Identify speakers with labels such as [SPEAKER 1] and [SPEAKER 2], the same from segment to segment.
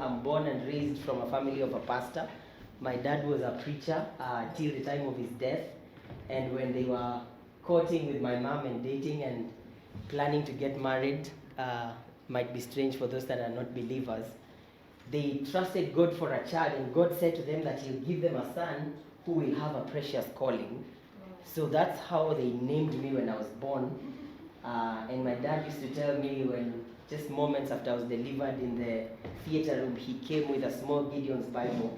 [SPEAKER 1] I'm born and raised from a family of a pastor. My dad was a preacher till the time of his death. And when they were courting with my mom and dating and planning to get married, might be strange for those that are not believers, they trusted God for a child, and God said to them that He'll give them a son who will have a precious calling. So that's how they named me when I was born. And my dad used to tell me when, just moments after I was delivered in the theater room, he came with a small Gideon's Bible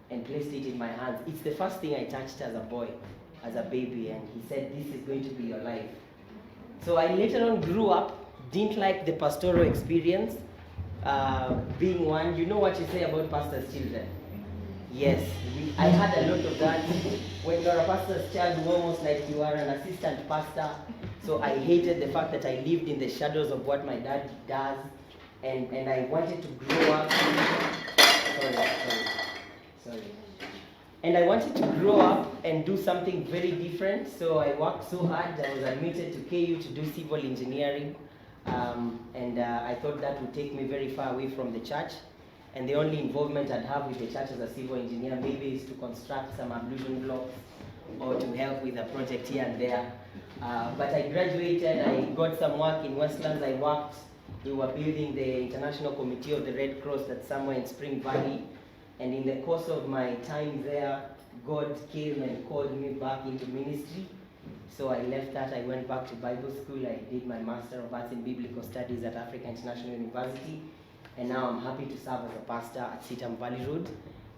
[SPEAKER 1] and placed it in my hands. It's the first thing I touched as a boy, as a baby, and he said, "This is going to be your life." So I later on grew up, didn't like the pastoral experience, being one. You know what you say about pastors' children? Yes, I had a lot of that. When you're a pastor's child, you're almost like you are an assistant pastor. So I hated the fact that I lived in the shadows of what my dad does, and I wanted to grow up. Sorry. And I wanted to grow up and do something very different. So I worked so hard. I was admitted to KU to do civil engineering, and I thought that would take me very far away from the church. And the only involvement I'd have with the church as a civil engineer maybe is to construct some ablution blocks or to help with a project here and there. But I graduated, I got some work in Westlands. We were building the International Committee of the Red Cross that's somewhere in Spring Valley. And in the course of my time there, God came and called me back into ministry. So I left that, I went back to Bible school. I did my Master of Arts in Biblical Studies at Africa International University. And now I'm happy to serve as a pastor at Sitam Valley Road.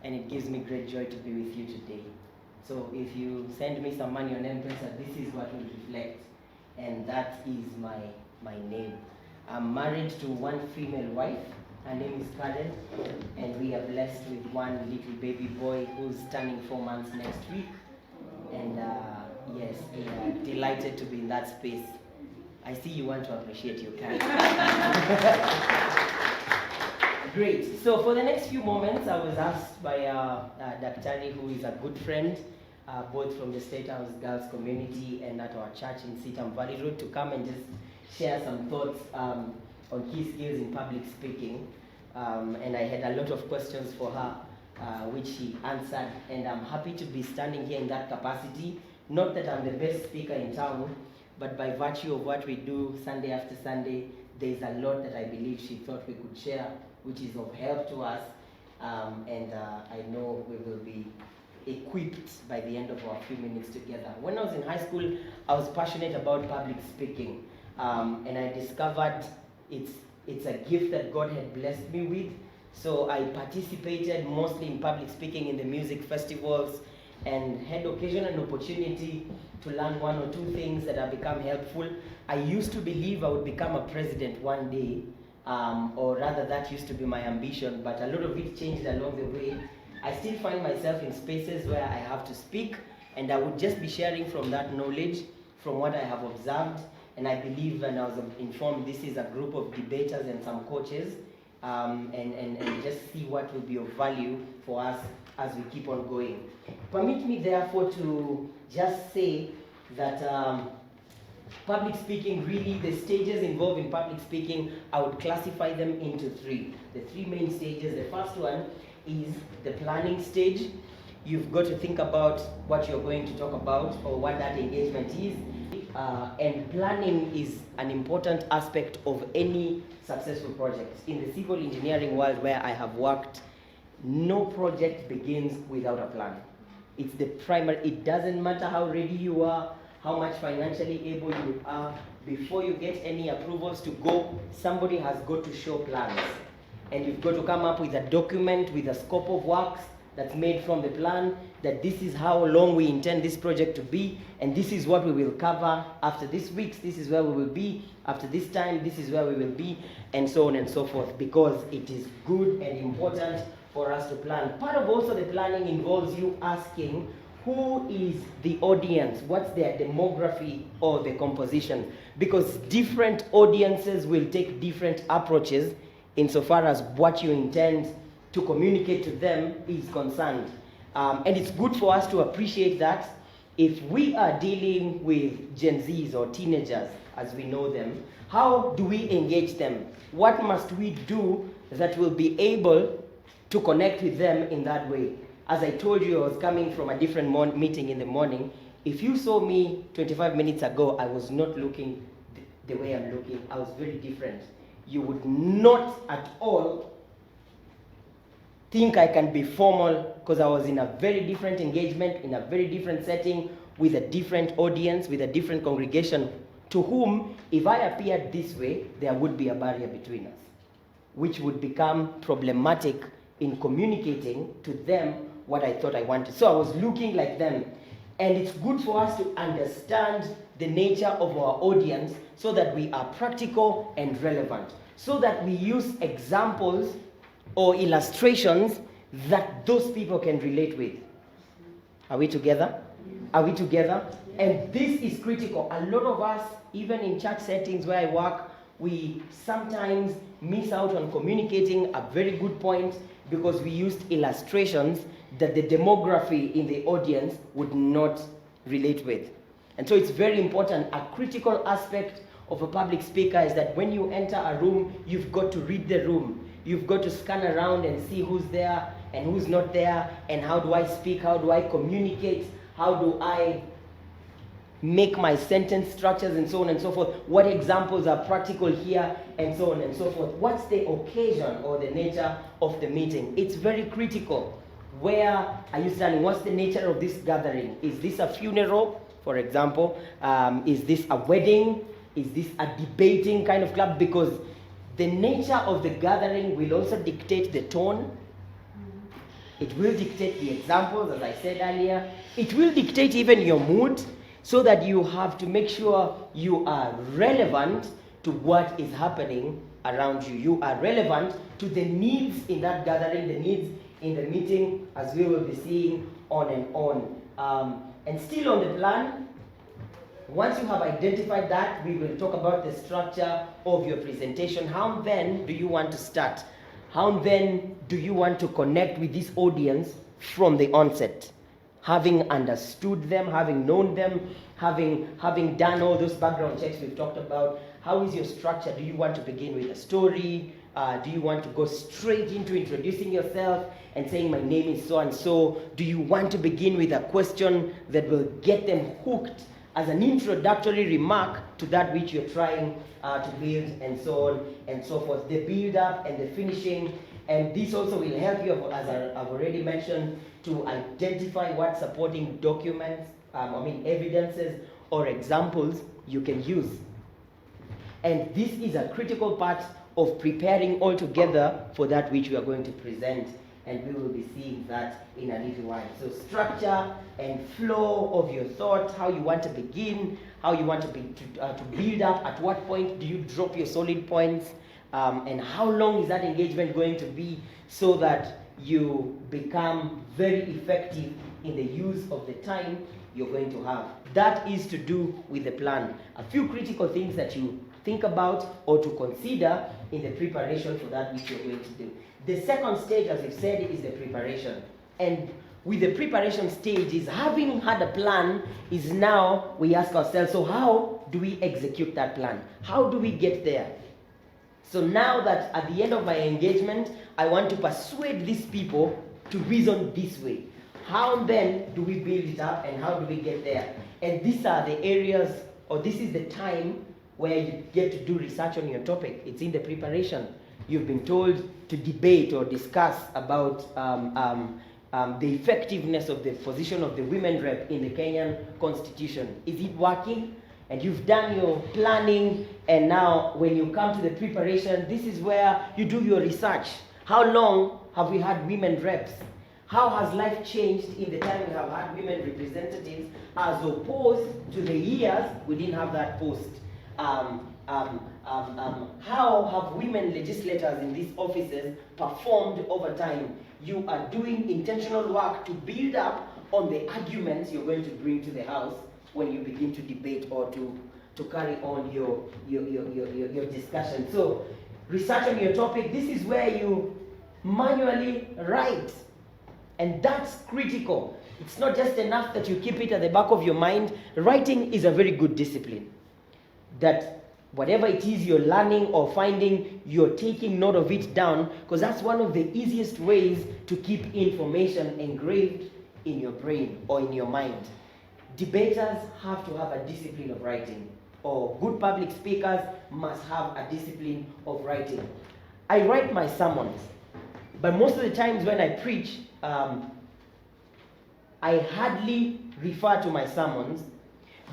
[SPEAKER 1] And it gives me great joy to be with you today. So if you send me some money on M-Pesa, this is what will reflect. And that is my name. I'm married to one female wife. Her name is Karen. And we are blessed with one little baby boy who's turning 4 months next week. And yes, we are delighted to be in that space. I see you want to appreciate your kind. Great. So for the next few moments, I was asked by Daktari, who is a good friend, both from the State House Girls community and at our church in Sitam Valley Road, to come and just share some thoughts on key skills in public speaking. And I had a lot of questions for her, which she answered. And I'm happy to be standing here in that capacity. Not that I'm the best speaker in town, but by virtue of what we do Sunday after Sunday, there's a lot that I believe she thought we could share, which is of help to us, and I know we will be equipped by the end of our few minutes together. When I was in high school, I was passionate about public speaking, and I discovered it's a gift that God had blessed me with. So I participated mostly in public speaking in the music festivals, and had occasional opportunity to learn one or two things that have become helpful. I used to believe I would become a president one day, or rather that used to be my ambition, but a lot of it changed along the way. I still find myself in spaces where I have to speak, and I would just be sharing from that knowledge, from what I have observed, and I believe, and I was informed, this is a group of debaters and some coaches, and just see what will be of value for us as we keep on going. Permit me therefore to just say that public speaking, really the stages involved in public speaking, I would classify them into three. The three main stages. The first one is the planning stage. You've got to think about what you're going to talk about or what that engagement is. And planning is an important aspect of any successful project. In the civil engineering world where I have worked, no project begins without a plan. It's the primary. It doesn't matter how ready you are, how much financially able you are. Before you get any approvals to go, somebody has got to show plans. And you've got to come up with a document with a scope of works that's made from the plan, that this is how long we intend this project to be, and this is what we will cover after this week, this is where we will be, after this time, this is where we will be, and so on and so forth, because it is good and important for us to plan. Part of also the planning involves you asking, who is the audience? What's their demography or the composition? Because different audiences will take different approaches insofar as what you intend to communicate to them is concerned. And it's good for us to appreciate that if we are dealing with Gen Zs or teenagers, as we know them, how do we engage them? What must we do that will be able to connect with them in that way. As I told you, I was coming from a different meeting in the morning. If you saw me 25 minutes ago, I was not looking the way I'm looking. I was very different. You would not at all think I can be formal, because I was in a very different engagement, in a very different setting, with a different audience, with a different congregation, to whom, if I appeared this way, there would be a barrier between us, which would become problematic in communicating to them what I thought I wanted. So I was looking like them. And it's good for us to understand the nature of our audience so that we are practical and relevant, so that we use examples or illustrations that those people can relate with. Are we together? Are we together? And this is critical. A lot of us, even in church settings where I work, we sometimes miss out on communicating a very good point because we used illustrations that the demography in the audience would not relate with. And so it's very important. A critical aspect of a public speaker is that when you enter a room, you've got to read the room. You've got to scan around and see who's there and who's not there, and how do I speak, how do I communicate, how do I make my sentence structures, and so on and so forth. What examples are practical here, and so on and so forth. What's the occasion or the nature of the meeting? It's very critical. Where are you standing? What's the nature of this gathering? Is this a funeral, for example? Is this a wedding? Is this a debating kind of club? Because the nature of the gathering will also dictate the tone. It will dictate the examples, as I said earlier. It will dictate even your mood, so that you have to make sure you are relevant to what is happening around you. You are relevant to the needs in that gathering, the needs in the meeting, as we will be seeing on and on. And still on the plan, once you have identified that, we will talk about the structure of your presentation. How then do you want to start? How then do you want to connect with this audience from the onset? Having understood them, having known them, having done all those background checks we've talked about, how is your structure? Do you want to begin with a story? Do you want to go straight into introducing yourself and saying, my name is so and so? Do you want to begin with a question that will get them hooked as an introductory remark to that which you're trying to build, and so on and so forth? The build up and the finishing. And this also will help you, as I've already mentioned, to identify what supporting documents, evidences or examples you can use. And this is a critical part of preparing altogether for that which we are going to present. And we will be seeing that in a little while. So structure and flow of your thought, how you want to begin, how you want to build up, at what point do you drop your solid points, and how long is that engagement going to be, so that you become very effective in the use of the time you're going to have. That is to do with the plan. A few critical things that you think about or to consider in the preparation for that which you're going to do. The second stage, as we've said, is the preparation. And with the preparation stage is having had a plan, is now we ask ourselves, so how do we execute that plan? How do we get there? So now that at the end of my engagement, I want to persuade these people to reason this way. How then do we build it up, and how do we get there? And these are the areas, or this is the time where you get to do research on your topic. It's in the preparation. You've been told to debate or discuss about the effectiveness of the position of the women rep in the Kenyan Constitution. Is it working? And you've done your planning, and now when you come to the preparation, this is where you do your research. How long have we had women reps? How has life changed in the time we have had women representatives, as opposed to the years we didn't have that post? How have women legislators in these offices performed over time? You are doing intentional work to build up on the arguments you're going to bring to the House when you begin to debate or to carry on your discussion. So research on your topic. This is where you manually write. And that's critical. It's not just enough that you keep it at the back of your mind. Writing is a very good discipline that Whatever it is you're learning or finding, you're taking note of it down, because that's one of the easiest ways to keep information engraved in your brain or in your mind. Debaters have to have a discipline of writing, or good public speakers must have a discipline of writing. I write my sermons, but most of the times when I preach, I hardly refer to my sermons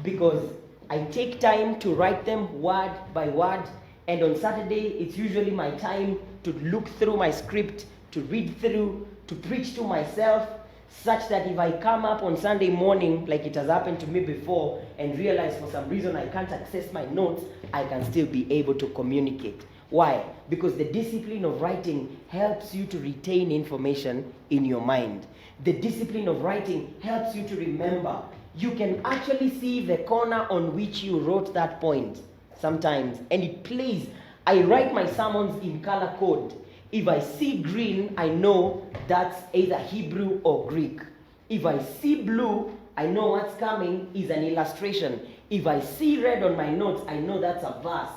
[SPEAKER 1] because I take time to write them word by word, and on Saturday it's usually my time to look through my script, to read through, to preach to myself, such that if I come up on Sunday morning, like it has happened to me before, and realize for some reason I can't access my notes, I can still be able to communicate. Why? Because the discipline of writing helps you to retain information in your mind. The discipline of writing helps you to remember. You can actually see the corner on which you wrote that point sometimes, and it plays. I write my sermons in color code. If I see green, I know that's either Hebrew or Greek. If I see blue, I know what's coming is an illustration. If I see red on my notes, I know that's a verse.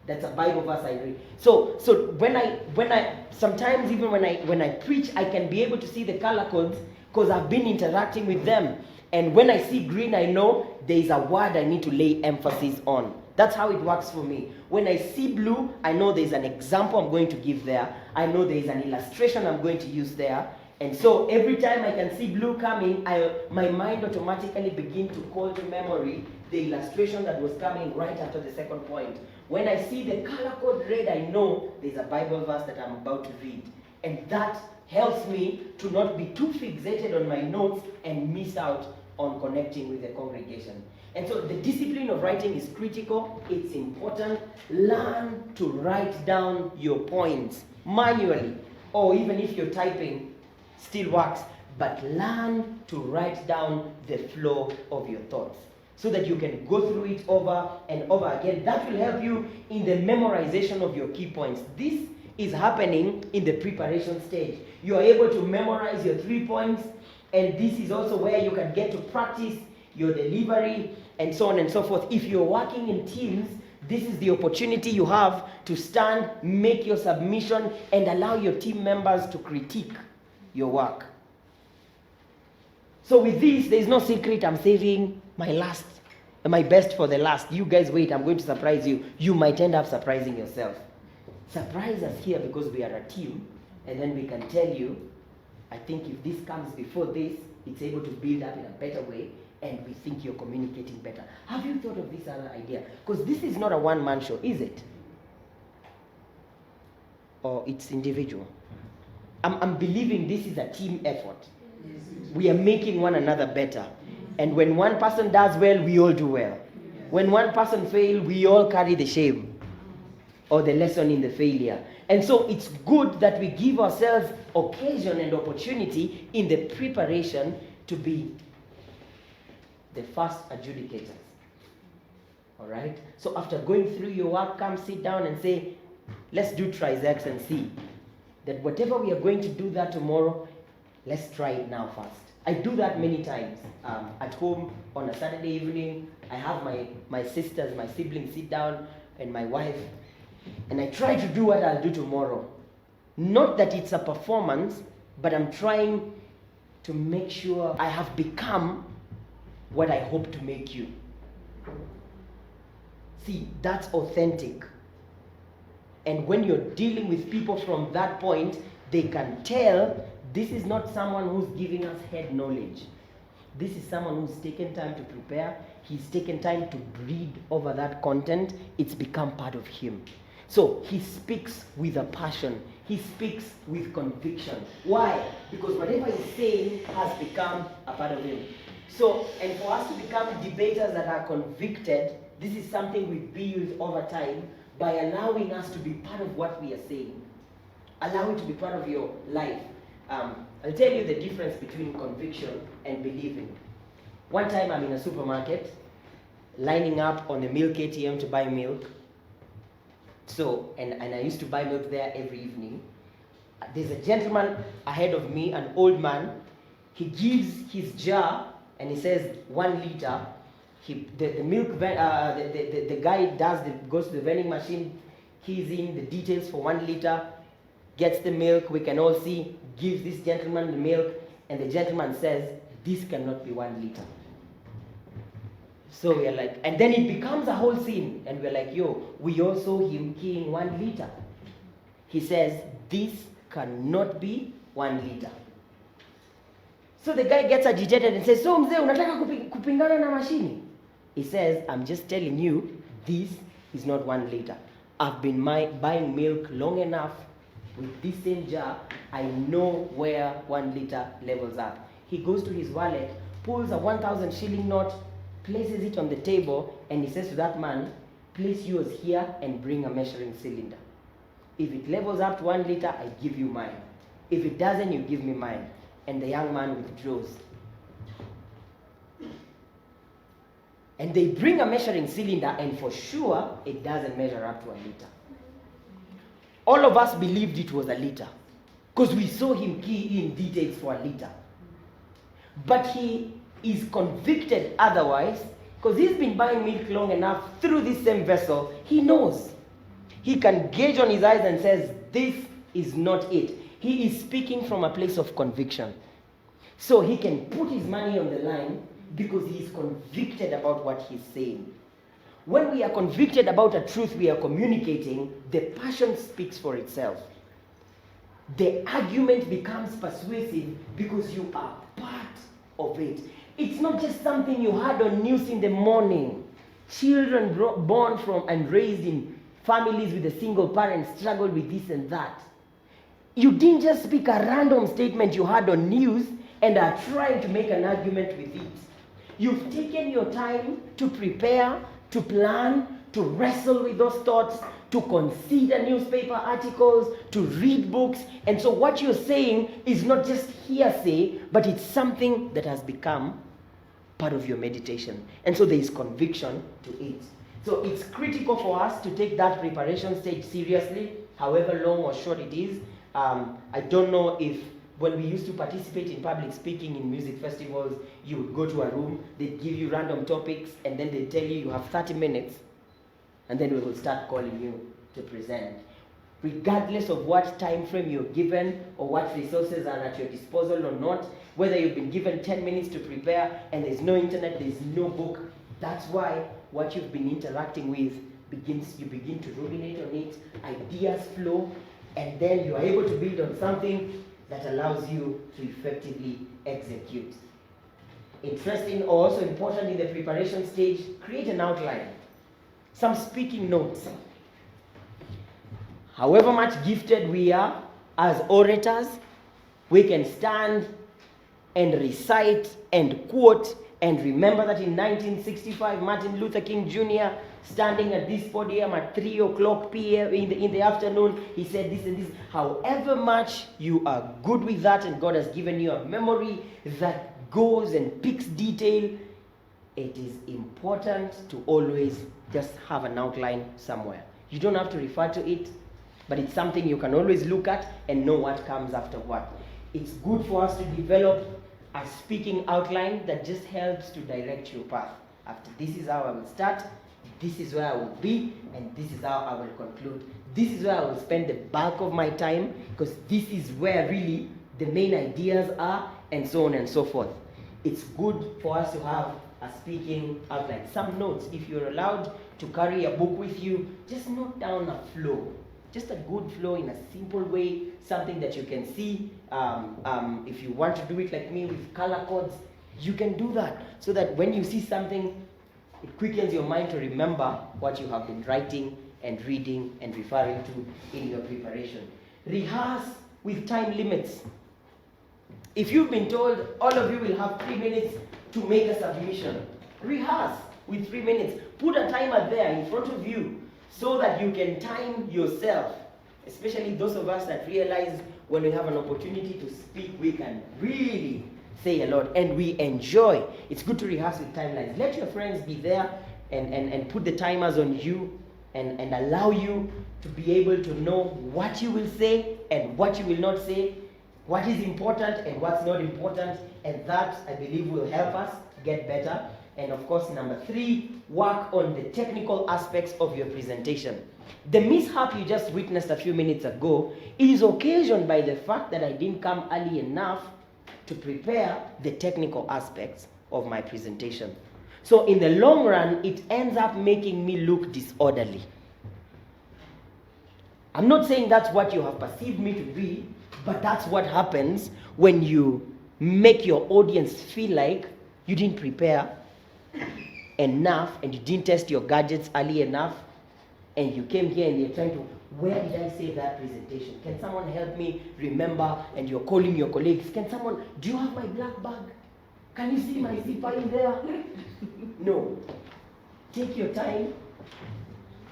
[SPEAKER 1] That's a Bible verse I read. So when I sometimes even when I preach, I can be able to see the color codes because I've been interacting with them. And when I see green, I know there is a word I need to lay emphasis on. That's how it works for me. When I see blue, I know there's an example I'm going to give there. I know there's an illustration I'm going to use there. And so every time I can see blue coming, my mind automatically begins to call to memory the illustration that was coming right after the second point. When I see the color code red, I know there's a Bible verse that I'm about to read. And that helps me to not be too fixated on my notes and miss out on connecting with the congregation. And so the discipline of writing is critical. It's important. Learn to write down your points manually, or even if you're typing, still works. But learn to write down the flow of your thoughts so that you can go through it over and over again. That will help you in the memorization of your key points. This is happening in the preparation stage. You are able to memorize your 3 points, and this is also where you can get to practice your delivery and so on and so forth. If you're working in teams, this is the opportunity you have to stand, make your submission, and allow your team members to critique your work. So with this, there's no secret. I'm saving my best for the last. You guys wait, I'm going to surprise you. You might end up surprising yourself. Surprise us here because we are a team, and then we can tell you, I think if this comes before this, it's able to build up in a better way, and we think you're communicating better. Have you thought of this other idea? Because this is not a one-man show, is it? Or it's individual? I'm believing this is a team effort. We are making one another better. And when one person does well, we all do well. When one person fails, we all carry the shame or the lesson in the failure. And so it's good that we give ourselves occasion and opportunity in the preparation to be the first adjudicators. All right? So after going through your work, come sit down and say, let's do tries X and see that whatever we are going to do that tomorrow, let's try it now first. I do that many times. At home on a Saturday evening, I have my sisters, my siblings sit down, and my wife, and I try to do what I'll do tomorrow. Not that it's a performance, but I'm trying to make sure I have become what I hope to make you. See, that's authentic. And when you're dealing with people from that point, they can tell this is not someone who's giving us head knowledge. This is someone who's taken time to prepare. He's taken time to breathe over that content. It's become part of him. So he speaks with a passion. He speaks with conviction. Why? Because whatever he's saying has become a part of him. So, and for us to become debaters that are convicted, this is something we build over time by allowing us to be part of what we are saying. Allow it to be part of your life. I'll tell you the difference between conviction and believing. One time I'm in a supermarket, lining up on the milk ATM to buy milk. So, and I used to buy milk there every evening. There's a gentleman ahead of me, an old man. He gives his jar and he says 1 liter. The milk the guy goes to the vending machine, keys in the details for 1 liter, gets the milk, we can all see, gives this gentleman the milk, and the gentleman says, this cannot be 1 liter. So we are like, and then it becomes a whole scene, and we're like, yo, we all saw him keying 1 liter. He says, this cannot be 1 liter. So the guy gets agitated and says, so mzee, unataka kupingana na mashini? He says, I'm just telling you, this is not 1 liter. I've been buying milk long enough with this same jar. I know where 1 liter levels are. He goes to his wallet, pulls a 1,000 shilling note, places it on the table, and he says to that man, place yours here and bring a measuring cylinder. If it levels up to 1 liter, I give you mine. If it doesn't, you give me mine. And the young man withdraws. And they bring a measuring cylinder, and for sure, it doesn't measure up to 1 liter. All of us believed it was 1 liter, because we saw him key in details for 1 liter. But he is convicted otherwise, because he's been buying milk long enough through this same vessel. He knows. He can gauge on his eyes and says, this is not it. He is speaking from a place of conviction. So he can put his money on the line because he is convicted about what he's saying. When we are convicted about a truth we are communicating, the passion speaks for itself. The argument becomes persuasive because you are part of it. It's not just something you heard on news in the morning. Children born from and raised in families with a single parent struggle with this and that. You didn't just speak a random statement you heard on news and are trying to make an argument with it. You've taken your time to prepare, to plan, to wrestle with those thoughts, to consider newspaper articles, to read books. And so what you're saying is not just hearsay, but it's something that has become part of your meditation. And so there is conviction to it. So it's critical for us to take that preparation stage seriously, however long or short it is. I don't know if when we used to participate in public speaking in music festivals, you would go to a room, they'd give you random topics, and then they'd tell you have 30 minutes, and then we will start calling you to present. Regardless of what time frame you're given or what resources are at your disposal or not, whether you've been given 10 minutes to prepare and there's no internet, there's no book, that's why what you've been interacting with you begin to ruminate on it, ideas flow, and then you are able to build on something that allows you to effectively execute. Interesting or also important in the preparation stage, create an outline. Some speaking notes. However much gifted we are as orators, we can stand and recite and quote and remember that in 1965, Martin Luther King Jr. standing at this podium at 3 o'clock p.m. in the afternoon, he said this and this. However much you are good with that and God has given you a memory that goes and picks detail, it is important to always just have an outline somewhere. You don't have to refer to it, but it's something you can always look at and know what comes after what. It's good for us to develop a speaking outline that just helps to direct your path. After this is how I will start, this is where I will be, and this is how I will conclude. This is where I will spend the bulk of my time, because this is where really the main ideas are, and so on and so forth. It's good for us to have a speaking outline. Some notes, if you're allowed to carry a book with you, just note down a flow. Just a good flow in a simple way, something that you can see. If you want to do it like me with color codes, you can do that, so that when you see something, it quickens your mind to remember what you have been writing and reading and referring to in your preparation. Rehearse with time limits. If you've been told all of you will have 3 minutes to make a submission, rehearse with 3 minutes. Put a timer there in front of you so that you can time yourself, especially those of us that realize when we have an opportunity to speak, we can really say a lot and we enjoy. It's good to rehearse with timelines. Let your friends be there and put the timers on you and allow you to be able to know what you will say and what you will not say, what is important and what's not important, and that, I believe, will help us get better. And of course, number 3, work on the technical aspects of your presentation. The mishap you just witnessed a few minutes ago is occasioned by the fact that I didn't come early enough to prepare the technical aspects of my presentation. So in the long run, it ends up making me look disorderly. I'm not saying that's what you have perceived me to be, but that's what happens when you make your audience feel like you didn't prepare enough and you didn't test your gadgets early enough, and you came here and you're trying to, where did I say that presentation? Can someone help me remember? And you're calling your colleagues, can someone, do you have my black bag? Can you see my zipper in there? No. Take your time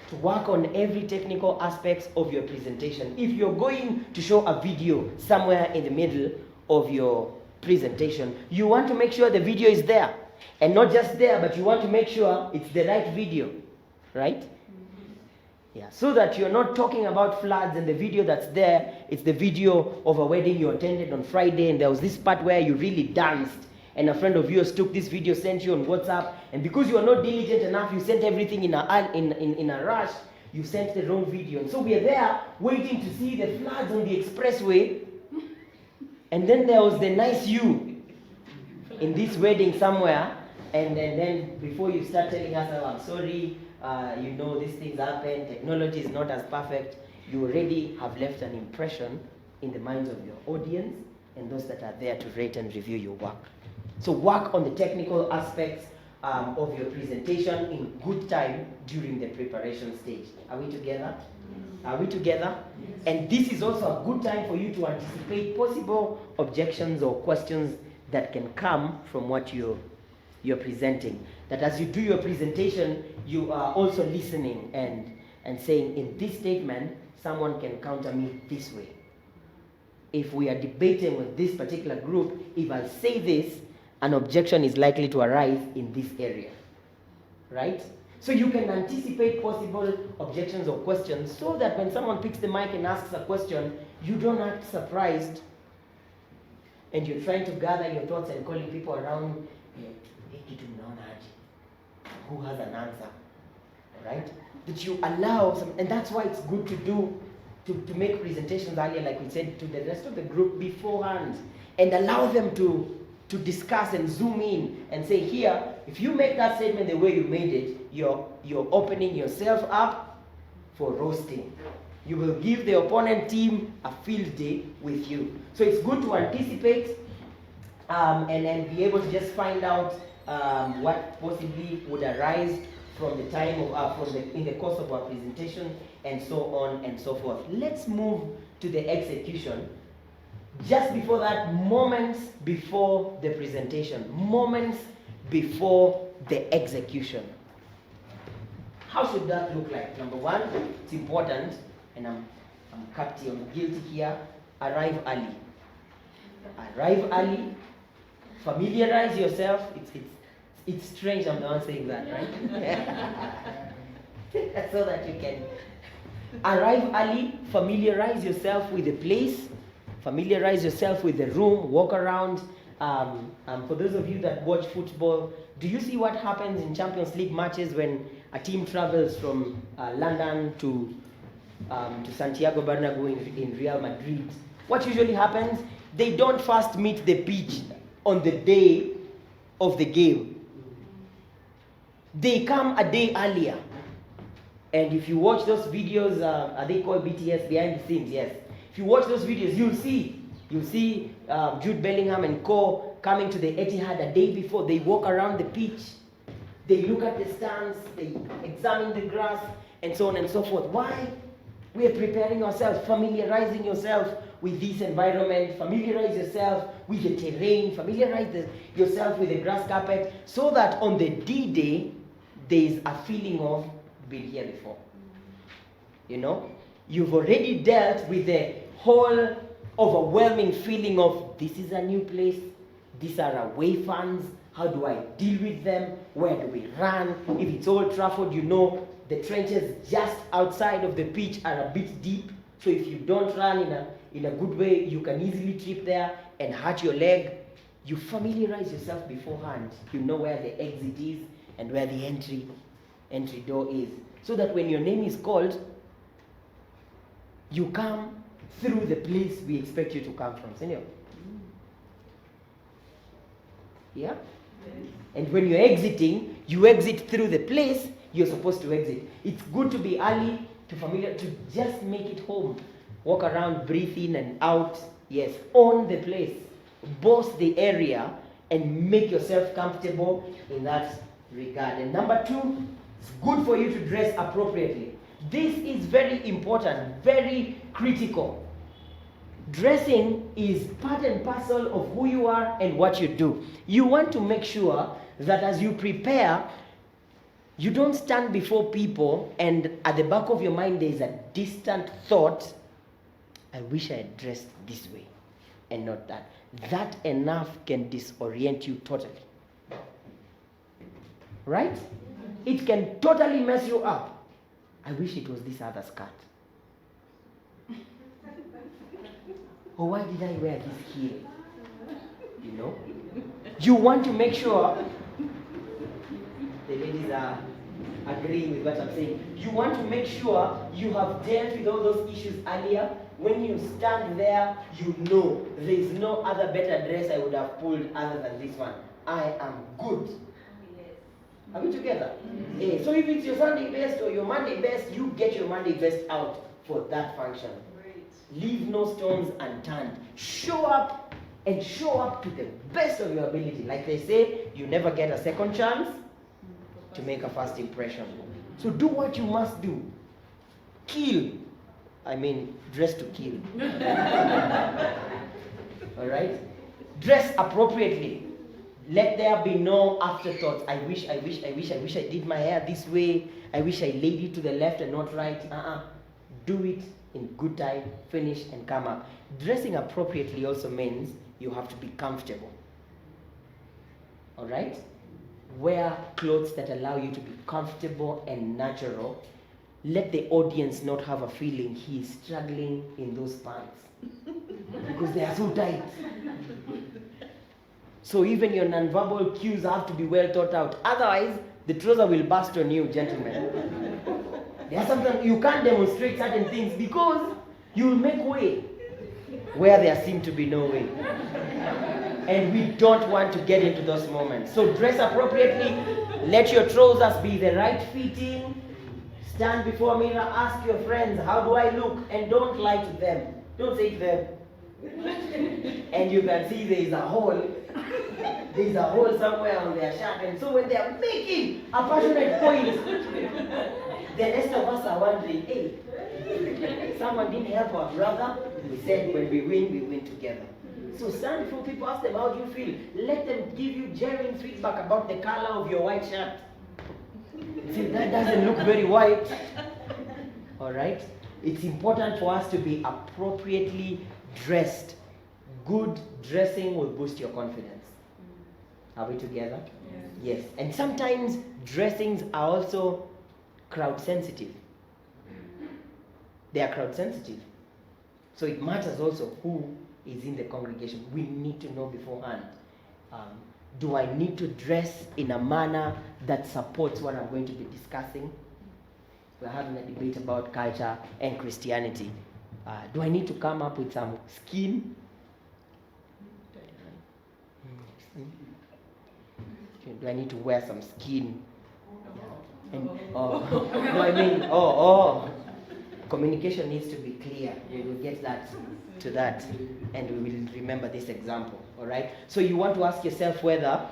[SPEAKER 1] to work on every technical aspects of your presentation. If you're going to show a video somewhere in the middle of your presentation, you want to make sure the video is there. And not just there, but you want to make sure it's the right video, right? Yeah, so that you're not talking about floods and the video that's there, it's the video of a wedding you attended on Friday and there was this part where you really danced and a friend of yours took this video, sent you on WhatsApp, and because you are not diligent enough, you sent everything in a rush, you sent the wrong video. And so we are there waiting to see the floods on the expressway, and then there was the nice you in this wedding somewhere, and then before you start telling us, oh, I'm sorry, you know, these things happen, technology is not as perfect, you already have left an impression in the minds of your audience and those that are there to rate and review your work. So work on the technical aspects of your presentation in good time during the preparation stage. Are we together? Yes. Are we together? Yes. And this is also a good time for you to anticipate possible objections or questions that can come from what you're presenting. That as you do your presentation, you are also listening and saying, in this statement, someone can counter me this way. If we are debating with this particular group, if I say this, an objection is likely to arise in this area, right? So you can anticipate possible objections or questions so that when someone picks the mic and asks a question, you don't act surprised and you're trying to gather your thoughts and calling people around, who has an answer, right? That you allow some, and that's why it's good to do, to make presentations earlier, like we said, to the rest of the group beforehand, and allow them to discuss and zoom in and say, here, if you make that statement the way you made it, you're opening yourself up for roasting. You will give the opponent team a field day with you. So it's good to anticipate and be able to just find out what possibly would arise from the time of in the course of our presentation, and so on and so forth. Let's move to the execution. Just before that, moments before the presentation, moments before the execution. How should that look like? Number one, it's important, and I'm guilty here. Arrive early. Arrive early. Familiarize yourself. It's strange I'm the one saying that, right? So that you can arrive early, familiarize yourself with the place, familiarize yourself with the room, walk around. For those of you that watch football, do you see what happens in Champions League matches when a team travels from London to Santiago Bernabeu in Real Madrid? What usually happens? They don't first meet the pitch on the day of the game. They come a day earlier. And if you watch those videos, are they called BTS, behind the scenes? Yes. If you watch those videos, you'll see Jude Bellingham and co coming to the Etihad a day before. They walk around the pitch, they look at the stands, they examine the grass, and so on and so forth. Why? We are preparing ourselves, familiarizing yourself with this environment, familiarize yourself with the terrain, familiarize yourself with the grass carpet, so that on the D-Day, there is a feeling of been here before. You know? You've already dealt with the whole overwhelming feeling of, this is a new place, these are away fans, how do I deal with them, where do we run? If it's Old Trafford, you know the trenches just outside of the pitch are a bit deep, so if you don't run in a good way, you can easily trip there and hurt your leg. you familiarize yourself beforehand. You know where the exit is and where the entry door is. So that when your name is called, you come through the place we expect you to come from. Senor? Yeah? And when you're exiting, you exit through the place you're supposed to exit. It's good to be early, to just make it home. Walk around, breathe in and out. Yes, own the place. Boss the area and make yourself comfortable in that regard. And number 2, it's good for you to dress appropriately. This is very important, very critical. Dressing is part and parcel of who you are and what you do. You want to make sure that as you prepare, you don't stand before people and at the back of your mind there is a distant thought, I wish I had dressed this way and not that. That enough can disorient you totally. Right? It can totally mess you up. I wish it was this other skirt. Or why did I wear this heel? You know? You want to make sure, the ladies are agreeing with what I'm saying. You want to make sure you have dealt with all those issues earlier. When you stand there, you know there is no other better dress I would have pulled other than this one. I am good. Are we together? Yeah. So if it's your Sunday best or your Monday best, you get your Monday best out for that function. Leave no stones unturned. Show up and show up to the best of your ability. Like they say, you never get a second chance to make a first impression. So do what you must do. Kill. I mean, dress to kill. All right? Dress appropriately. Let there be no afterthoughts. I wish I did my hair this way. I wish I laid it to the left and not right. Do it in good time, finish and come up. Dressing appropriately also means you have to be comfortable. All right? Wear clothes that allow you to be comfortable and natural. Let the audience not have a feeling he is struggling in those pants because they are so tight. So even your nonverbal cues have to be well thought out. Otherwise, the trouser will burst on you, gentlemen. There are sometimes you can't demonstrate certain things because you'll make way where there seem to be no way. And we don't want to get into those moments. So dress appropriately. Let your trousers be the right fitting. Stand before a mirror, ask your friends, how do I look? And don't lie to them. Don't say to them. And you can see there is a hole. There is a hole somewhere on their shirt. And so when they are making a passionate point, the rest of us are wondering, hey, someone didn't help our brother. We said when we win together. So stand before people, ask them how do you feel. Let them give you genuine feedback about the color of your white shirt. See, that doesn't look very white. All right? It's important for us to be appropriately dressed. Good dressing will boost your confidence. Are we together? Yes. Yes. And sometimes dressings are also crowd sensitive. They are crowd sensitive. So it matters also who is in the congregation. We need to know beforehand. Do I need to dress in a manner that supports what I'm going to be discussing? We're having a debate about culture and Christianity. Do I need to come up with some skin? Do I need to wear some skin? Yeah. And, no, I mean, communication needs to be clear. We will get to that, and we will remember this example. All right. So you want to ask yourself whether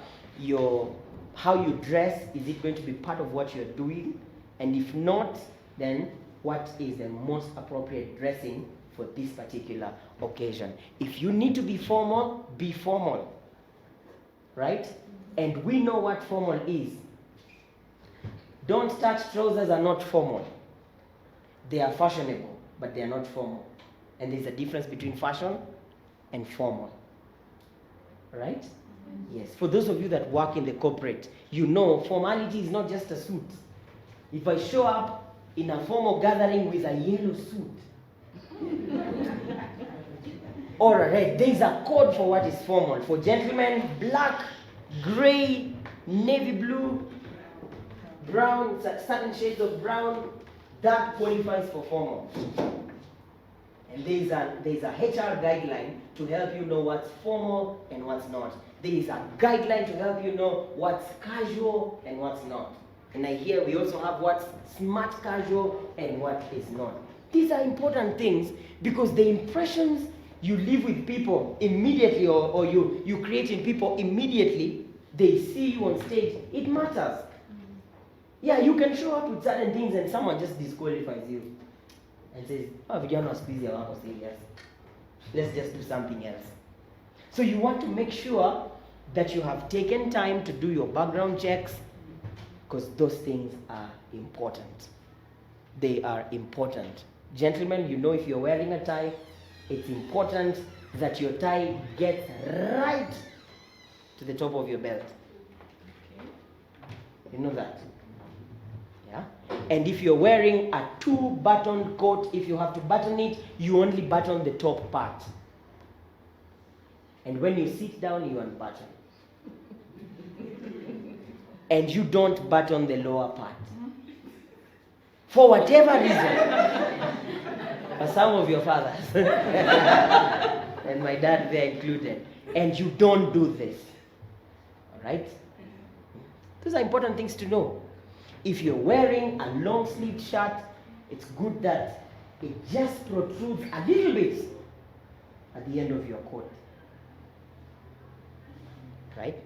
[SPEAKER 1] how you dress, is it going to be part of what you're doing, and if not, then what is the most appropriate dressing for this particular occasion? If you need to be formal, be formal. Right? And we know what formal is. Don't start trousers are not formal. They are fashionable, but they are not formal. And there's a difference between fashion and formal. Right? Yes. For those of you that work in the corporate, you know formality is not just a suit. If I show up in a formal gathering with a yellow suit, or a red. There is a code for what is formal. For gentlemen, black, gray, navy blue, brown, certain shades of brown, that qualifies for formal. And there is a HR guideline to help you know what's formal and what's not. There is a guideline to help you know what's casual and what's not. And here we also have what's smart casual and what is not. These are important things because the impressions you leave with people immediately or you create in people immediately, they see you on stage, it matters. Yeah, you can show up with certain things and someone just disqualifies you and says, oh, vijana wa siku hizi hawako serious. Let's just do something else. So you want to make sure that you have taken time to do your background checks because those things are important. They are important. Gentlemen, you know if you're wearing a tie, it's important that your tie gets right to the top of your belt. You know that? Yeah? And if you're wearing a 2-button coat, if you have to button it, you only button the top part. And when you sit down, you unbutton. And you don't button the lower part. For whatever reason. For some of your fathers. And my dad there included. And you don't do this. Alright? Those are important things to know. If you're wearing a long-sleeved shirt, it's good that it just protrudes a little bit at the end of your coat. Right?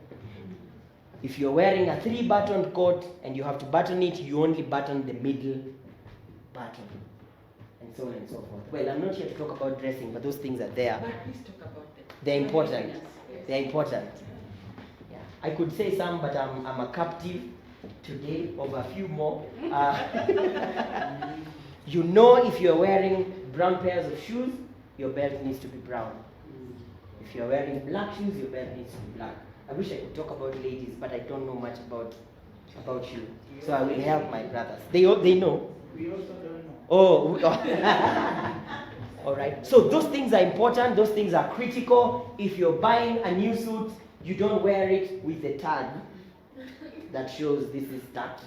[SPEAKER 1] If you're wearing a 3-button coat and you have to button it, you only button the middle button. And so on and so forth. Well, I'm not here to talk about dressing, but those things are there.
[SPEAKER 2] But please talk about them.
[SPEAKER 1] They're important. They're important. Yeah. I could say some, but I'm a captive today of a few more. You know if you're wearing brown pairs of shoes, your belt needs to be brown. If you're wearing black shoes, your belt needs to be black. I wish I could talk about ladies, but I don't know much about you. So I will help my brothers. They know.
[SPEAKER 3] We also don't know.
[SPEAKER 1] Oh. All right. So those things are important. Those things are critical. If you're buying a new suit, you don't wear it with the tag that shows this is tacky.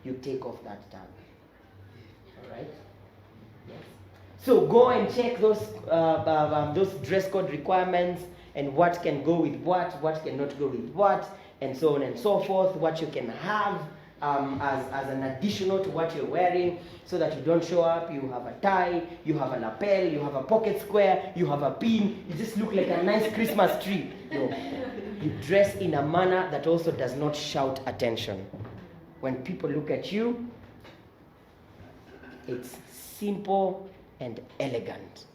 [SPEAKER 1] You take off that tag. All right. Yes. So go and check those dress code requirements and what can go with what cannot go with what, and so on and so forth. What you can have as an additional to what you're wearing, so that you don't show up, you have a tie, you have a lapel, you have a pocket square, you have a pin, you just look like a nice Christmas tree. No. You dress in a manner that also does not shout attention. When people look at you, it's simple and elegant.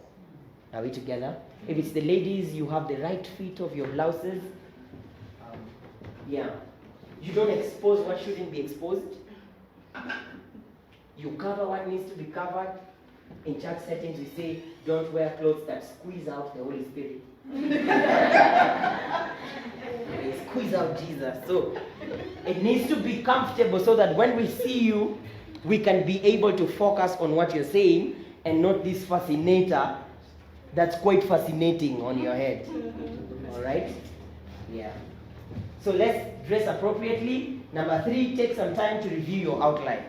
[SPEAKER 1] Are we together? If it's the ladies, you have the right fit of your blouses. Yeah. You don't expose what shouldn't be exposed. You cover what needs to be covered. In church settings, we say, don't wear clothes that squeeze out the Holy Spirit. They squeeze out Jesus. So it needs to be comfortable so that when we see you, we can be able to focus on what you're saying and not this fascinator that's quite fascinating on your head. All right? Yeah. So let's dress appropriately. Number 3, take some time to review your outline.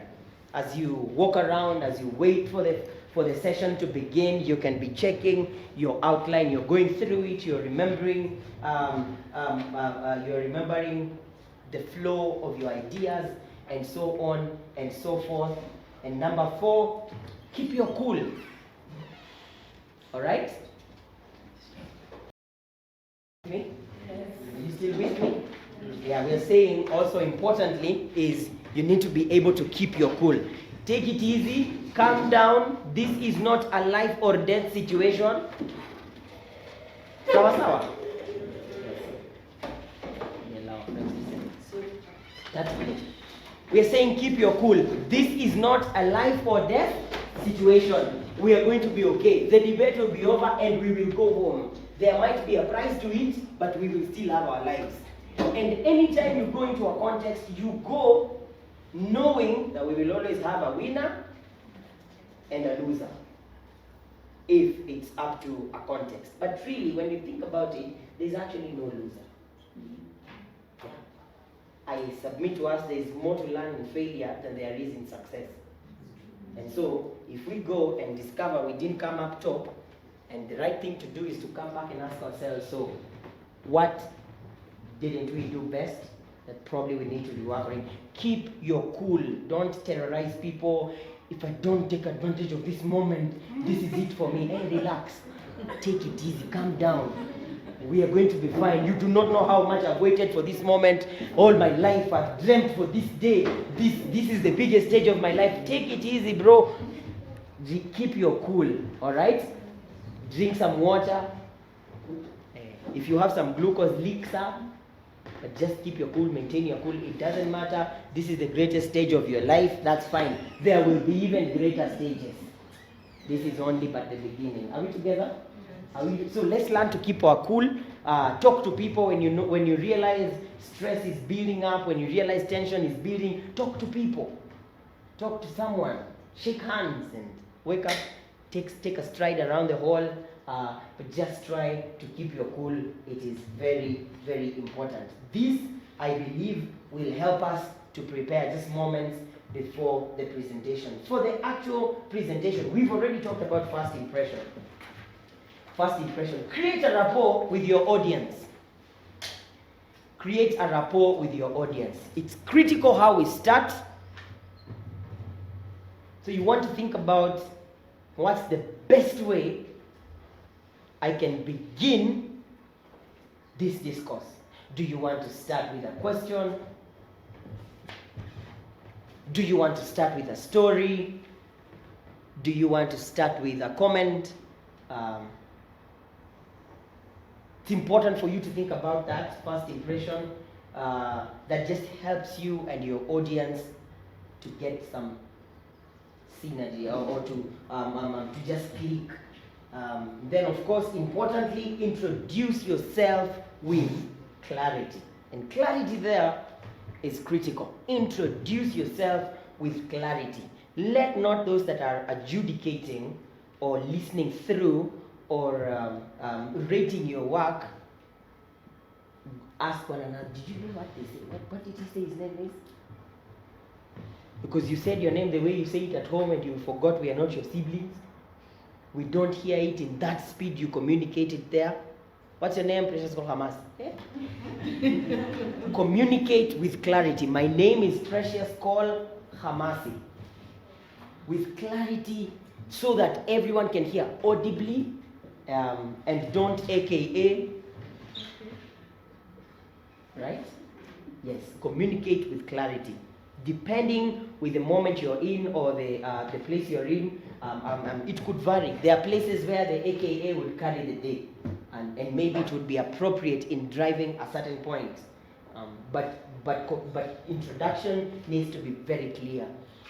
[SPEAKER 1] As you walk around, as you wait for the session to begin, you can be checking your outline. You're going through it. You're remembering. You're remembering the flow of your ideas, and so on and so forth. And number 4, keep your cool. All right? Me? Yes. Are you still with me? Yeah, we're saying also importantly is you need to be able to keep your cool. Take it easy, calm down. This is not a life or death situation. Sawa sawa? That's it. We're saying keep your cool. This is not a life or death situation. We are going to be okay. The debate will be over and we will go home. There might be a price to it, but we will still have our lives. And anytime you go into a context, you go knowing that we will always have a winner and a loser. if it's up to a context. But really, when you think about it, there's actually no loser. Yeah. I submit to us, there is more to learn in failure than there is in success. And so, if we go and discover we didn't come up top, and the right thing to do is to come back and ask ourselves, so what didn't we do best that probably we need to be working? Keep your cool. Don't terrorize people. If I don't take advantage of this moment, this is it for me. Hey, relax. Take it easy. Calm down. We are going to be fine. You do not know how much I've waited for this moment. All my life I've dreamt for this day. This is the biggest stage of my life. Take it easy, bro. Keep your cool, all right? Drink some water. If you have some glucose, leaks up. But just keep your cool, maintain your cool. It doesn't matter. This is the greatest stage of your life. That's fine. There will be even greater stages. This is only but the beginning. Are we together? So let's learn to keep our cool. Talk to people when you realize stress is building up, when you realize tension is building. Talk to people. Talk to someone. Shake hands and wake up. Take a stride around the hall. But just try to keep your cool. It is very, very important. This, I believe, will help us to prepare just moments before the presentation. For the actual presentation, we've already talked about first impression. First impression. Create a rapport with your audience. Create a rapport with your audience. It's critical how we start. So you want to think about what's the best way I can begin this discourse. Do you want to start with a question? Do you want to start with a story? Do you want to start with a comment? It's important for you to think about that first impression. That just helps you and your audience to get some synergy or to just click. Then, of course, importantly, introduce yourself with clarity. And clarity there is critical. Introduce yourself with clarity. Let not those that are adjudicating or listening through or rating your work ask one another, did you know what they say? What did he say his name is? Because you said your name the way you say it at home and you forgot we are not your siblings. We don't hear it in that speed you communicated there. What's your name, Precious Call Hamas? Communicate with clarity. My name is Precious Call Hamasi. With clarity so that everyone can hear audibly and don't AKA. Right? Yes, communicate with clarity. Depending with the moment you're in or the place you're in, it could vary. There are places where the AKA would carry the day, and maybe it would be appropriate in driving a certain point. But introduction needs to be very clear.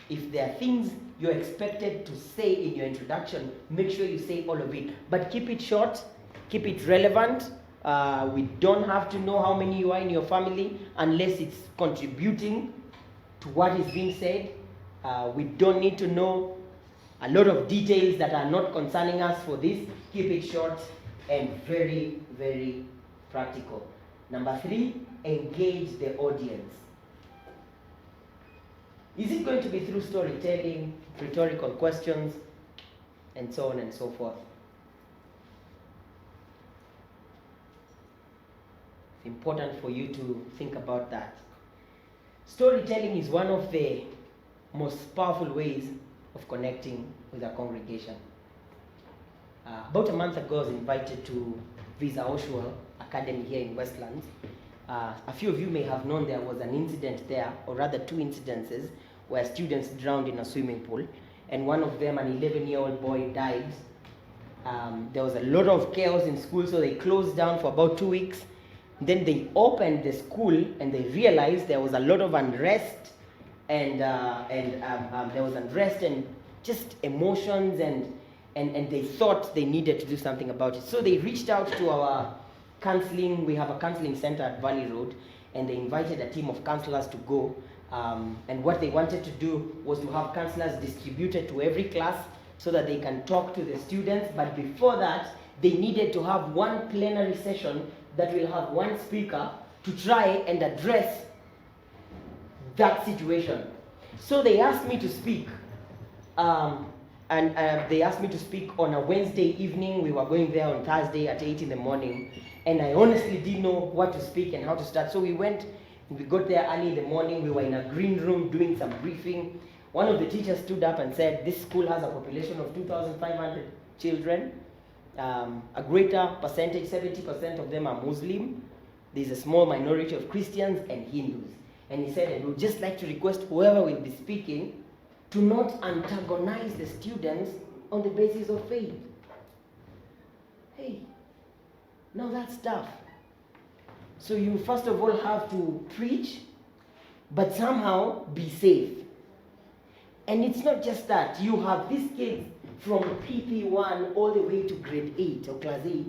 [SPEAKER 1] If there are things you're expected to say in your introduction, make sure you say all of it. But keep it short, keep it relevant. We don't have to know how many you are in your family unless it's contributing to what is being said. We don't need to know a lot of details that are not concerning us for this. Keep it short and very, very practical. Number 3, engage the audience. Is it going to be through storytelling, rhetorical questions, and so on and so forth? It's important for you to think about that. Storytelling is one of the most powerful ways of connecting with a congregation. About a month ago, I was invited to Visa Oshuel Academy here in Westlands. A few of you may have known there was an incident there, or rather 2 incidences, where students drowned in a swimming pool, and one of them, an 11-year-old boy, died. There was a lot of chaos in school, so they closed down for about 2 weeks. Then they opened the school, and they realized there was a lot of unrest, and there was unrest and just emotions, and they thought they needed to do something about it. So they reached out to our counseling. We have a counseling center at Valley Road, and they invited a team of counselors to go. And what they wanted to do was to have counselors distributed to every class so that they can talk to the students. But before that, they needed to have one plenary session that will have one speaker to try and address that situation. So they asked me to speak. They asked me to speak on a Wednesday evening. We were going there on Thursday at 8 in the morning. And I honestly didn't know what to speak and how to start. So we got there early in the morning. We were in a green room doing some briefing. One of the teachers stood up and said, this school has a population of 2,500 children. A greater percentage, 70% of them are Muslim. There's a small minority of Christians and Hindus. And he said, and we'd just like to request whoever will be speaking to not antagonize the students on the basis of faith. Hey, now that's tough. So you first of all have to preach, but somehow be safe. And it's not just that. You have these kids from PP1 all the way to grade 8 or class 8.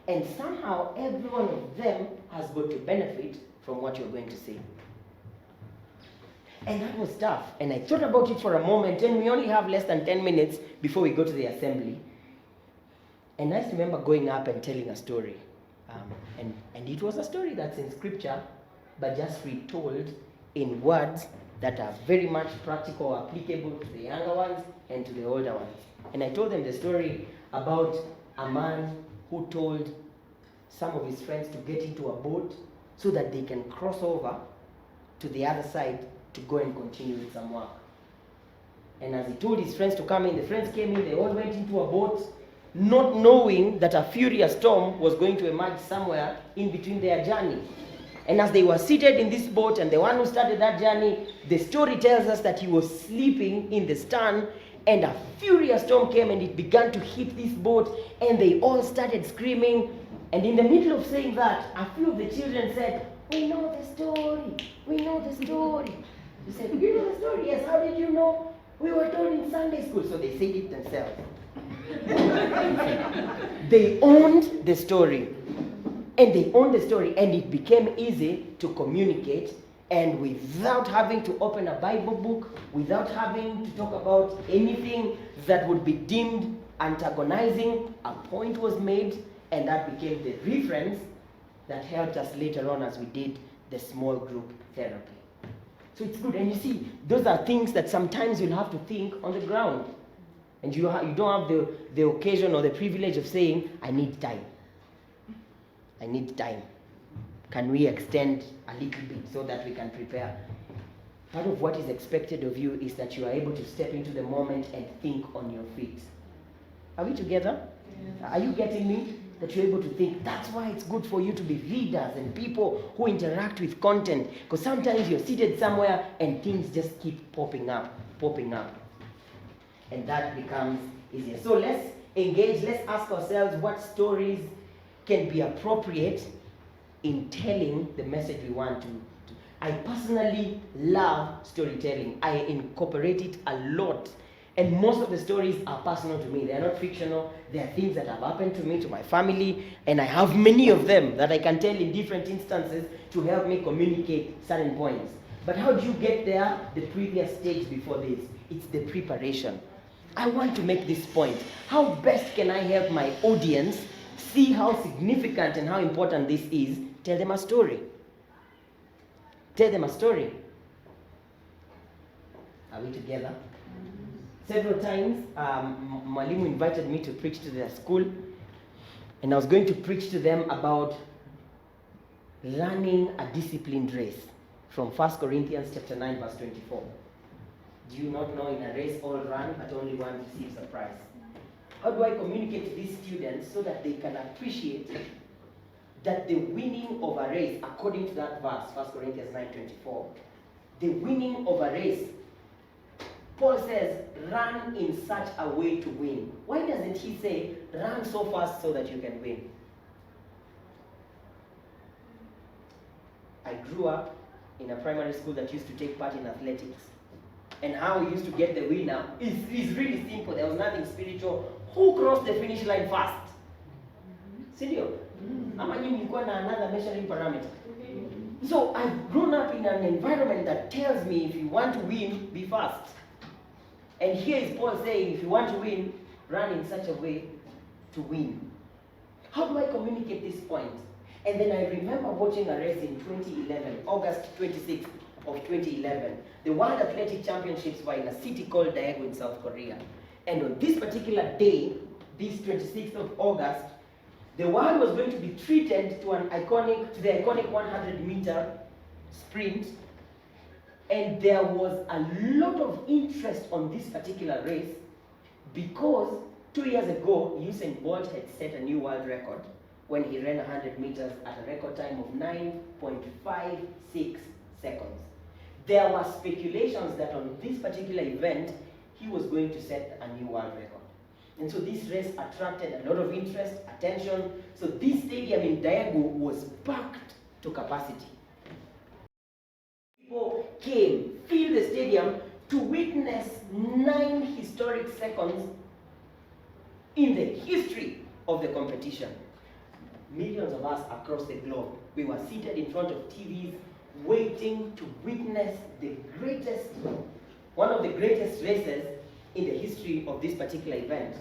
[SPEAKER 1] And somehow every one of them has got to benefit from what you're going to say. And that was tough. And I thought about it for a moment, and we only have less than 10 minutes before we go to the assembly. And I just remember going up and telling a story. And it was a story that's in scripture, but just retold in words that are very much practical, applicable to the younger ones and to the older ones. And I told them the story about a man who told some of his friends to get into a boat so that they can cross over to the other side to go and continue with some work. And as he told his friends to come in, the friends came in, they all went into a boat, not knowing that a furious storm was going to emerge somewhere in between their journey. And as they were seated in this boat, and the one who started that journey, the story tells us that he was sleeping in the stern, and a furious storm came and it began to hit this boat, and they all started screaming. And in the middle of saying that, a few of the children said, "We know the story, we know the story." He said, "You know the story?" "Yes." "How did you know?" "We were told in Sunday school." So they said it themselves. They owned the story. And they owned the story, and it became easy to communicate, and without having to open a Bible book, without having to talk about anything that would be deemed antagonizing, a point was made, and that became the reference that helped us later on as we did the small group therapy. So it's good. And you see, those are things that sometimes you'll have to think on the ground. And you don't have the occasion or the privilege of saying, "I need time. I need time. Can we extend a little bit so that we can prepare?" Part of what is expected of you is that you are able to step into the moment and think on your feet. Are we together? Yeah. Are you getting me? That you're able to think. That's why it's good for you to be readers and people who interact with content. Because sometimes you're seated somewhere and things just keep popping up. And that becomes easier. So let's engage. Let's ask ourselves what stories can be appropriate in telling the message we want to. I personally love storytelling. I incorporate it a lot. And most of the stories are personal to me. They are not fictional. They are things that have happened to me, to my family, and I have many of them that I can tell in different instances to help me communicate certain points. But how do you get there? The previous stage before this. It's the preparation. I want to make this point. How best can I help my audience see how significant and how important this is? Tell them a story. Tell them a story. Are we together? Several times, Mwalimu invited me to preach to their school, and I was going to preach to them about running a disciplined race from 1 Corinthians chapter 9, verse 24. Do you not know in a race all run, but only one receives a prize? How do I communicate to these students so that they can appreciate that the winning of a race, according to that verse, 1 Corinthians 9:24, the winning of a race, Paul says, run in such a way to win. Why doesn't he say, run so fast so that you can win? I grew up in a primary school that used to take part in athletics. And how we used to get the winner is really simple. There was nothing spiritual. Who crossed the finish line first? Sindio? Ama nyinyi mlikuwa na another measuring parameter. So I've grown up in an environment that tells me if you want to win, be fast. And here is Paul saying, if you want to win, run in such a way to win. How do I communicate this point? And then I remember watching a race in 2011, August 26th of 2011. The World Athletic Championships were in a city called Daegu in South Korea. And on this particular day, this 26th of August, the world was going to be treated to the iconic 100-meter sprint. And there was a lot of interest on this particular race because 2 years ago, Usain Bolt had set a new world record when he ran 100 meters at a record time of 9.56 seconds. There were speculations that on this particular event, he was going to set a new world record. And so this race attracted a lot of interest, attention. So this stadium in Daegu was packed to capacity. People came, filled the stadium to witness 9 historic seconds in the history of the competition. Millions of us across the globe, we were seated in front of TVs waiting to witness one of the greatest races in the history of this particular event.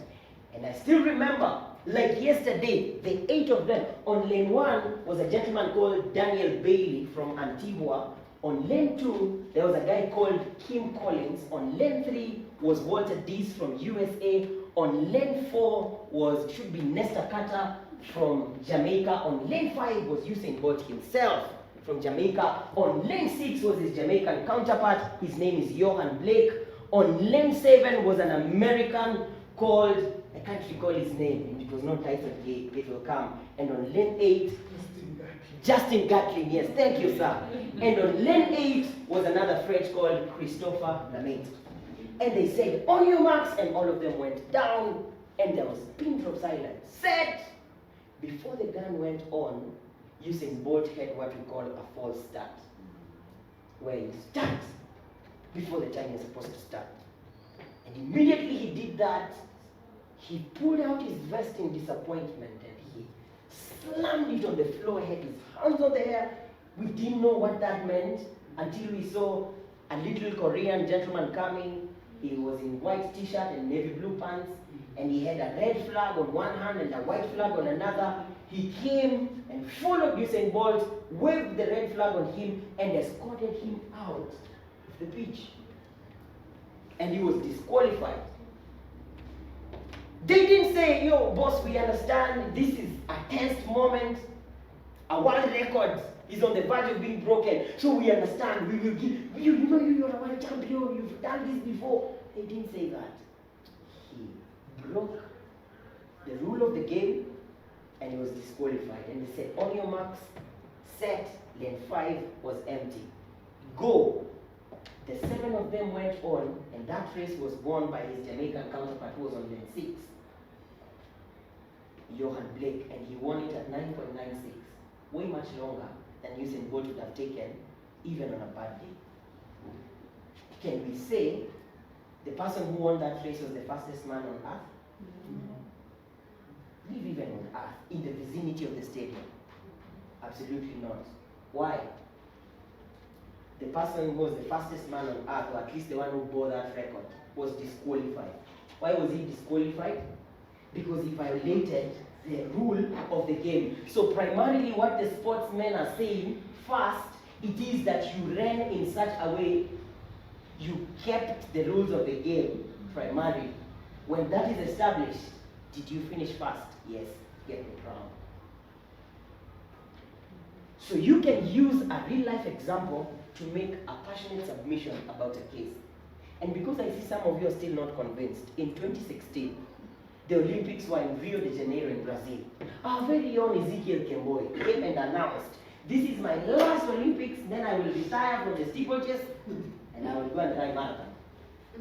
[SPEAKER 1] And I still remember, like yesterday, the 8 of them. On lane 1 was a gentleman called Daniel Bailey from Antigua. On lane 2, there was a guy called Kim Collins. On lane 3 was Walter Dees from USA. On lane 4 should be Nesta Carter from Jamaica. On lane 5 was Usain Bolt himself from Jamaica. On lane 6 was his Jamaican counterpart. His name is Johan Blake. On lane 7 was an American called, I can't recall his name, it was not Tyson Gay, it will come. And on lane 8, Justin Gatlin, yes, thank you, sir. And on lane 8 was another French called Christopher Lamaitre. And they said, on your marks, and all of them went down, and there was pin drop silence. Set! Before the gun went on, Usain Bolt had what we call a false start, where he starts before the time you're supposed to start. And immediately he did that, he pulled out his vest in disappointment and he slammed it on the floor, had his hands on the air. We didn't know what that meant until we saw a little Korean gentleman coming. He was in white t-shirt and navy blue pants, and he had a red flag on one hand and a white flag on another. He came and followed Usain Bolt, waved the red flag on him, and escorted him out of the pitch. And he was disqualified. They didn't say, yo, boss, we understand this is a tense moment. A world record is on the verge of being broken. So we understand, we will give, you're a world champion, you've done this before. They didn't say that. He broke the rule of the game and he was disqualified. And they said, on your marks, set, lane 5 was empty. Go. The 7 of them went on, and that race was won by his Jamaican counterpart who was on lane 6, Johan Blake, and he won it at 9.96, way much longer than Usain Bolt would have taken, even on a bad day. Can we say the person who won that race was the fastest man on earth? No. Live even on earth, in the vicinity of the stadium? Absolutely not. Why? The person who was the fastest man on earth, or at least the one who bore that record, was disqualified. Why was he disqualified? Because he violated the rule of the game. So primarily what the sportsmen are saying, first, it is that you ran in such a way, you kept the rules of the game, primarily. When that is established, did you finish first? Yes, get the crown. So you can use a real life example to make a passionate submission about a case. And because I see some of you are still not convinced, in 2016, the Olympics were in Rio de Janeiro in Brazil. Our very own Ezekiel Kemboi came and announced, this is my last Olympics, then I will retire from the steeplechase, and I will go and run marathon.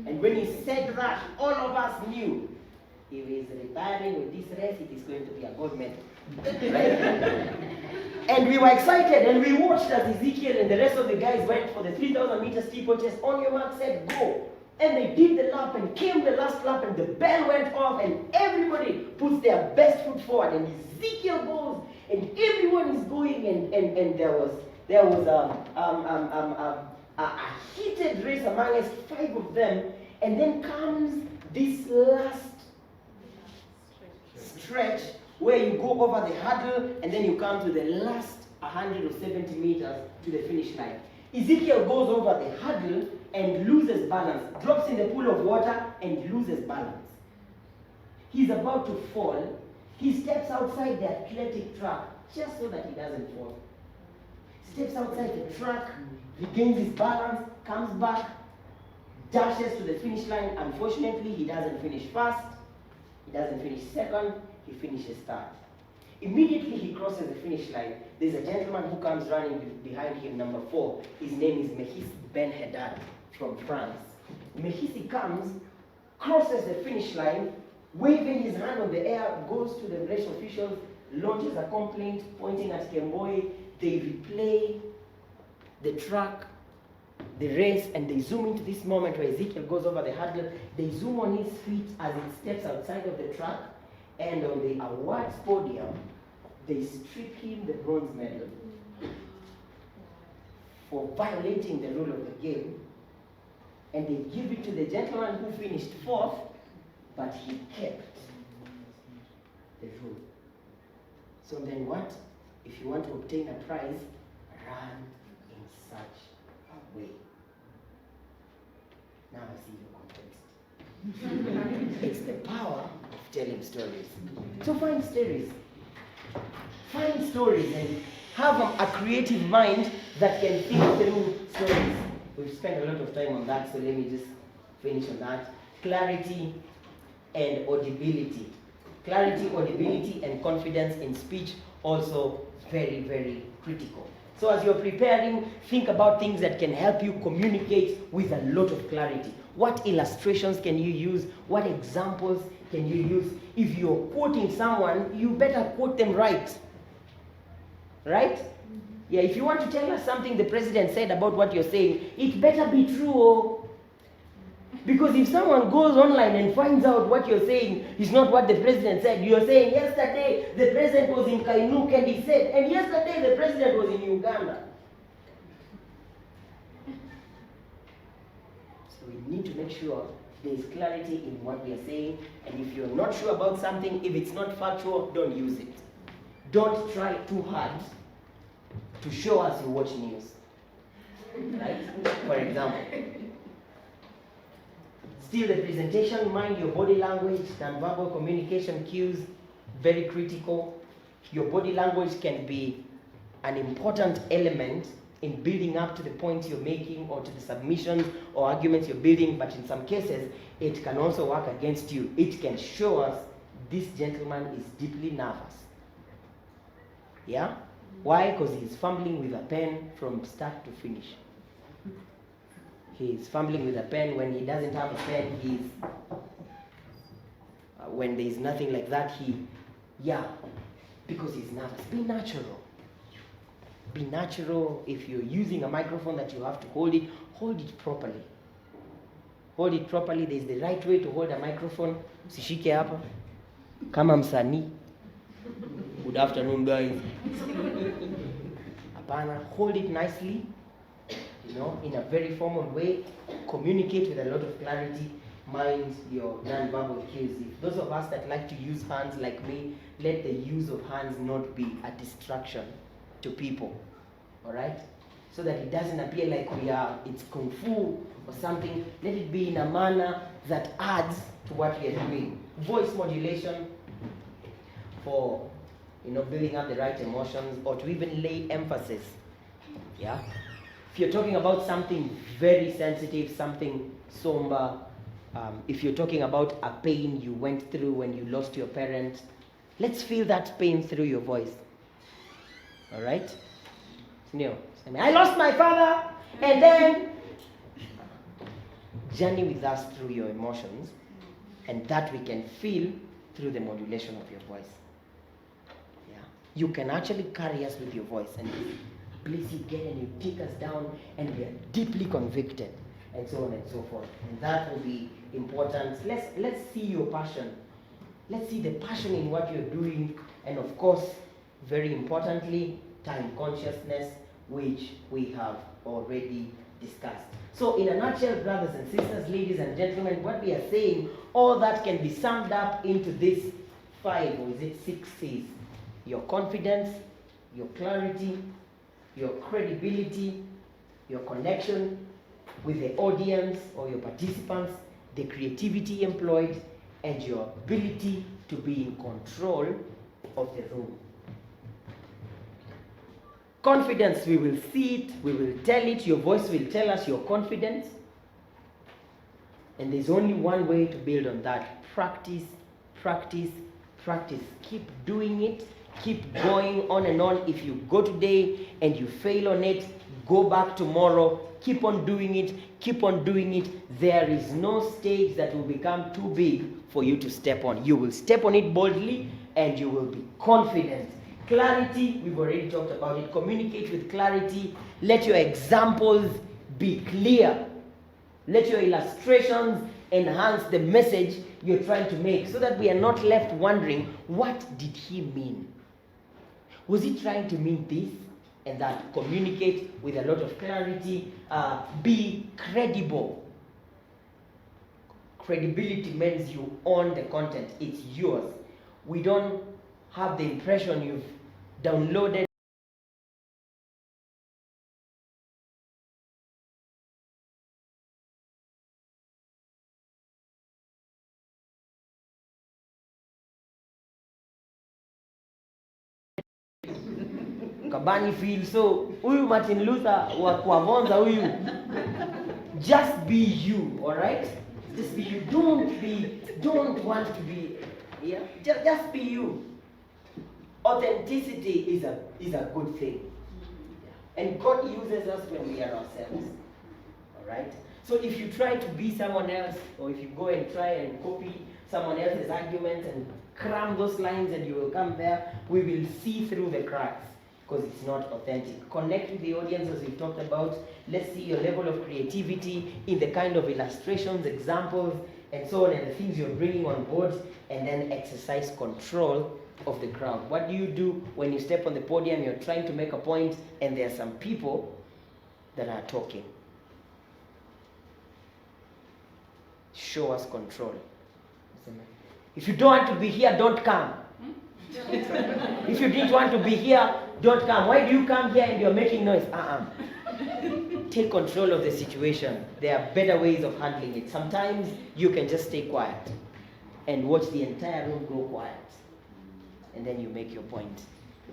[SPEAKER 1] And when he said that, all of us knew, if he is retiring with this race, it is going to be a gold medal. Right? And we were excited, and we watched as Ezekiel and the rest of the guys went for the 3,000 meter steeplechase. On your mark, said go. And they did the lap and came the last lap, and the bell went off, and everybody puts their best foot forward, and Ezekiel goes, and everyone is going, and there was a heated race amongst 5 of them, And then comes this last stretch where you go over the hurdle and then you come to the last 170 meters to the finish line. Ezekiel goes over the hurdle and loses balance, drops in the pool of water and loses balance. He's about to fall. He steps outside the athletic track just so that he doesn't fall. Steps outside the track, regains his balance, comes back, dashes to the finish line. Unfortunately, he doesn't finish first, he doesn't finish second, he finishes third. Immediately he crosses the finish line. There's a gentleman who comes running behind him, number 4. His name is Mehis Ben Haddad from France. Mehisi comes, crosses the finish line, waving his hand on the air, goes to the race officials, launches a complaint pointing at Kemboi. They replay the track, the race, and they zoom into this moment where Ezekiel goes over the hurdle. They zoom on his feet as he steps outside of the track, and on the awards podium, they strip him the bronze medal for violating the rule of the game, and they give it to the gentleman who finished 4th, but he kept the rule. So then what? If you want to obtain a prize, run in such a way. Now I see your context. It's the power of telling stories. So find stories. Find stories and have a creative mind that can think through stories. We've spent a lot of time on that, so let me just finish on that. Clarity and audibility. Clarity, audibility, and confidence in speech also very, very critical. So as you're preparing, think about things that can help you communicate with a lot of clarity. What illustrations can you use? What examples can you use? If you're quoting someone, you better quote them right. Right? Yeah, if you want to tell us something the president said about what you're saying, it better be true. Because if someone goes online and finds out what you're saying is not what the president said, you're saying yesterday the president was in Kainuk and he said, and yesterday the president was in Uganda. So we need to make sure there is clarity in what we are saying, and if you're not sure about something, if it's not factual, don't use it. Don't try too hard to show us you watch news. Right? For example. Still the presentation, mind your body language, non-verbal communication cues, very critical. Your body language can be an important element in building up to the points you're making or to the submissions or arguments you're building, but in some cases, it can also work against you. It can show us this gentleman is deeply nervous. Yeah? Why? Because he's fumbling with a pen from start to finish. He's fumbling with a pen. When he doesn't have a pen, when there's nothing like that, because he's nervous. Be natural. Be natural. If you're using a microphone that you have to hold it properly. Hold it properly. There's the right way to hold a microphone. Usishike hapa. Kama msanii. Good afternoon, guys. Hapana. Hold it nicely. In a very formal way, communicate with a lot of clarity, mind your non-verbal cues. If those of us that like to use hands like me, let the use of hands not be a distraction to people, all right? So that it doesn't appear like it's kung fu or something. Let it be in a manner that adds to what we are doing. Voice modulation for, building up the right emotions or to even lay emphasis, yeah? If you're talking about something very sensitive, something somber, if you're talking about a pain you went through when you lost your parent, let's feel that pain through your voice. All right? I lost my father, and then journey with us through your emotions, and that we can feel through the modulation of your voice. Yeah. You can actually carry us with your voice, and place you get and you take us down and we are deeply convicted, and so on and so forth. And that will be important. Let's see your passion. Let's see the passion in what you're doing, and of course, very importantly, time consciousness, which we have already discussed. So in a nutshell, brothers and sisters, ladies and gentlemen, what we are saying, all that can be summed up into this 5 or is it 6 C's. Your confidence, your clarity, your credibility, your connection with the audience or your participants, the creativity employed, and your ability to be in control of the room. Confidence, we will see it, we will tell it, your voice will tell us your confidence. And there's only one way to build on that. Practice, practice, practice. Keep doing it, keep going on and on. If you go today and you fail on it, go back tomorrow, keep on doing it, keep on doing it. There is no stage that will become too big for you to step on. You will step on it boldly and you will be confident. Clarity, we've already talked about it. Communicate with clarity. Let your examples be clear. Let your illustrations enhance the message you're trying to make so that we are not left wondering, what did he mean? Was he trying to mean this and that? Communicate with a lot of clarity. Be credible. Credibility means you own the content. It's yours. We don't have the impression you've downloaded Kabani feel. So huyu Martin Luther wa kuavonza huyu, just be you, all right? Just be you. Don't want to be, yeah, just be you. Authenticity is a good thing, and God uses us when we are ourselves, all right? So if you try to be someone else, or if you go and try and copy someone else's arguments and cram those lines and you will come there, we will see through the cracks because it's not authentic. Connect with the audience as we talked about. Let's see your level of creativity in the kind of illustrations, examples, and so on, and the things you're bringing on board, and then exercise control of the crowd. What do you do when you step on the podium, you're trying to make a point, and there are some people that are talking? Show us control. If you don't want to be here, don't come. If you didn't want to be here, don't come. Why do you come here and you're making noise? Take control of the situation. There are better ways of handling it. Sometimes you can just stay quiet and watch the entire room go quiet. And then you make your point.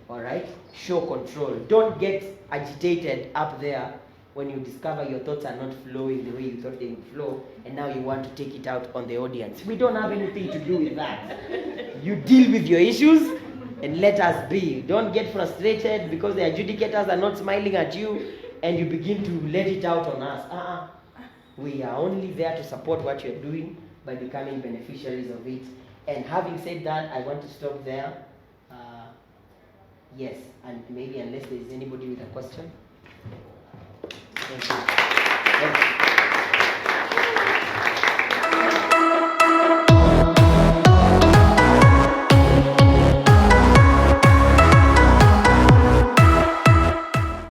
[SPEAKER 1] All right? Show control. Don't get agitated up there when you discover your thoughts are not flowing the way you thought they would flow, and now you want to take it out on the audience. We don't have anything to do with that. You deal with your issues and let us be. Don't get frustrated because the adjudicators are not smiling at you and you begin to let it out on us. We are only there to support what you're doing by becoming beneficiaries of it. And having said that, I want to stop there. Yes, and maybe unless there is anybody with a question. Thank you.